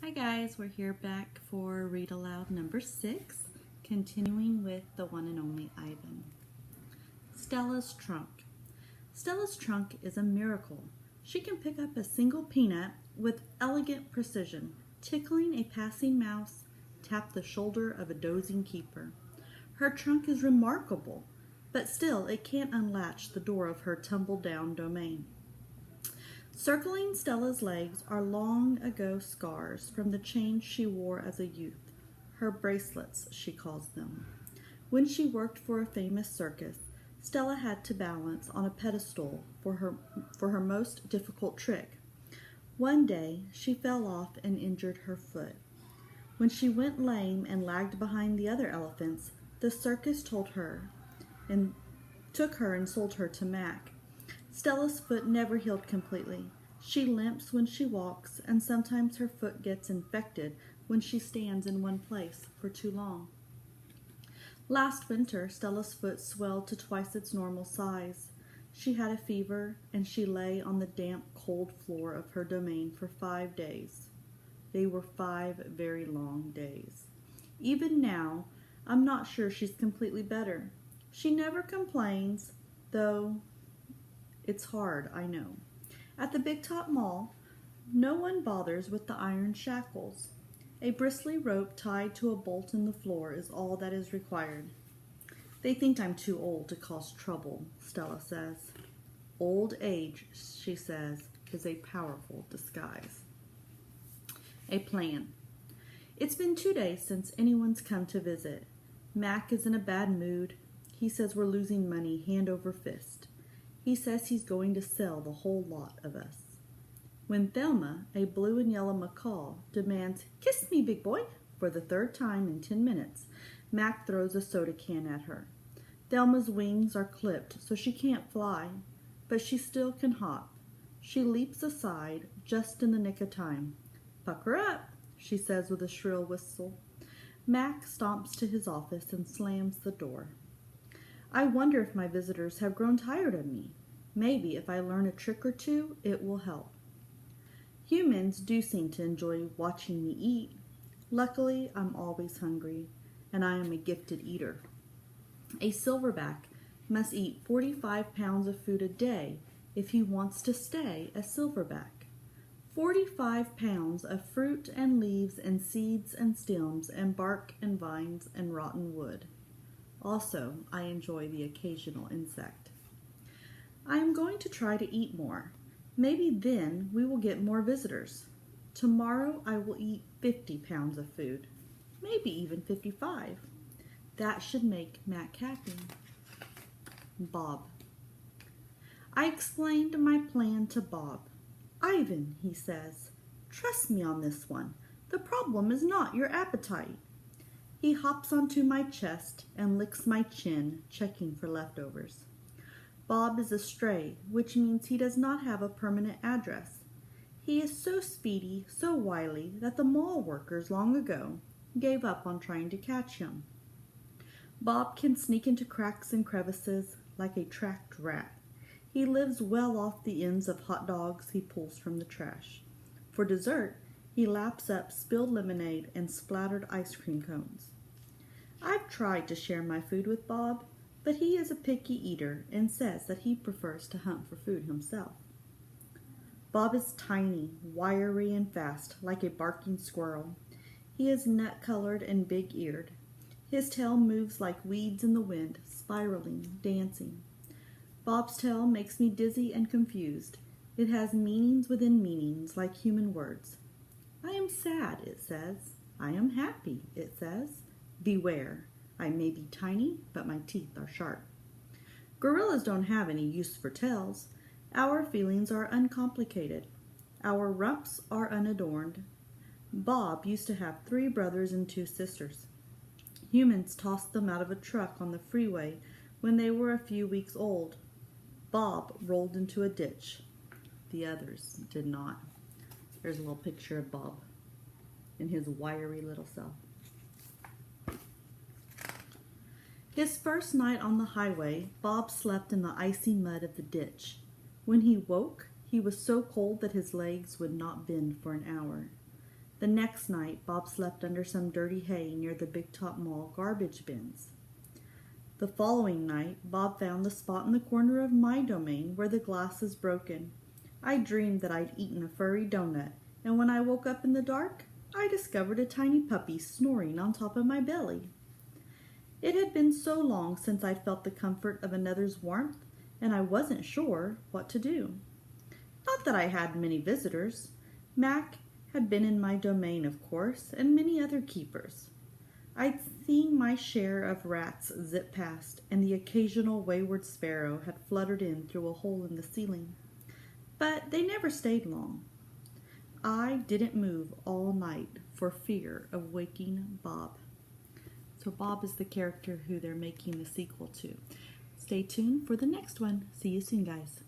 Hi guys, we're here back for Read Aloud number 6, continuing with the one and only Ivan. Stella's trunk. Stella's trunk is a miracle. She can pick up a single peanut with elegant precision, tickling a passing mouse, tap the shoulder of a dozing keeper. Her trunk is remarkable, but still it can't unlatch the door of her tumble-down domain. Circling Stella's legs are long-ago scars from the chains she wore as a youth. Her bracelets, she calls them. When she worked for a famous circus, Stella had to balance on a pedestal for her most difficult trick. One day, she fell off and injured her foot. When she went lame and lagged behind the other elephants, the circus took her and sold her to Mac. Stella's foot never healed completely. She limps when she walks, and sometimes her foot gets infected when she stands in one place for too long. Last winter, Stella's foot swelled to twice its normal size. She had a fever, and she lay on the damp, cold floor of her domain for 5 days. They were 5 very long days. Even now, I'm not sure she's completely better. She never complains, though it's hard, I know. At the Big Top Mall, no one bothers with the iron shackles. A bristly rope tied to a bolt in the floor is all that is required. They think I'm too old to cause trouble, Stella says. Old age, she says, is a powerful disguise. A plan. It's been 2 days since anyone's come to visit. Mac is in a bad mood. He says we're losing money hand over fist. He says he's going to sell the whole lot of us. When Thelma, a blue and yellow macaw, demands, "Kiss me, big boy," for the 3rd time in 10 minutes, Mac throws a soda can at her. Thelma's wings are clipped so she can't fly, but she still can hop. She leaps aside just in the nick of time. "Pucker up," she says with a shrill whistle. Mac stomps to his office and slams the door. I wonder if my visitors have grown tired of me. Maybe if I learn a trick or two, it will help. Humans do seem to enjoy watching me eat. Luckily, I'm always hungry, and I am a gifted eater. A silverback must eat 45 pounds of food a day if he wants to stay a silverback. 45 pounds of fruit and leaves and seeds and stems and bark and vines and rotten wood. Also, I enjoy the occasional insect. I am going to try to eat more. Maybe then we will get more visitors. Tomorrow I will eat 50 pounds of food, maybe even 55. That should make Mac happy. Bob. I explained my plan to Bob. "Ivan," he says, "trust me on this one. The problem is not your appetite." He hops onto my chest and licks my chin, checking for leftovers. Bob is a stray, which means he does not have a permanent address. He is so speedy, so wily, that the mall workers long ago gave up on trying to catch him. Bob can sneak into cracks and crevices like a tracked rat. He lives well off the ends of hot dogs he pulls from the trash. For dessert, he laps up spilled lemonade and splattered ice cream cones. I've tried to share my food with Bob, but he is a picky eater and says that he prefers to hunt for food himself. Bob is tiny, wiry, and fast, like a barking squirrel. He is nut-colored and big-eared. His tail moves like weeds in the wind, spiraling, dancing. Bob's tail makes me dizzy and confused. It has meanings within meanings, like human words. I am sad, it says. I am happy, it says. Beware. I may be tiny, but my teeth are sharp. Gorillas don't have any use for tails. Our feelings are uncomplicated. Our rumps are unadorned. Bob used to have 3 brothers and 2 sisters. Humans tossed them out of a truck on the freeway when they were a few weeks old. Bob rolled into a ditch. The others did not. There's a little picture of Bob and his wiry little self. His first night on the highway, Bob slept in the icy mud of the ditch. When he woke, he was so cold that his legs would not bend for an hour. The next night, Bob slept under some dirty hay near the Big Top Mall garbage bins. The following night, Bob found the spot in the corner of my domain where the glass is broken. I dreamed that I'd eaten a furry donut, and when I woke up in the dark, I discovered a tiny puppy snoring on top of my belly. It had been so long since I'd felt the comfort of another's warmth, and I wasn't sure what to do. Not that I had many visitors. Mac had been in my domain, of course, and many other keepers. I'd seen my share of rats zip past, and the occasional wayward sparrow had fluttered in through a hole in the ceiling. But they never stayed long. I didn't move all night for fear of waking Bob. So Bob is the character who they're making the sequel to. Stay tuned for the next one. See you soon, guys.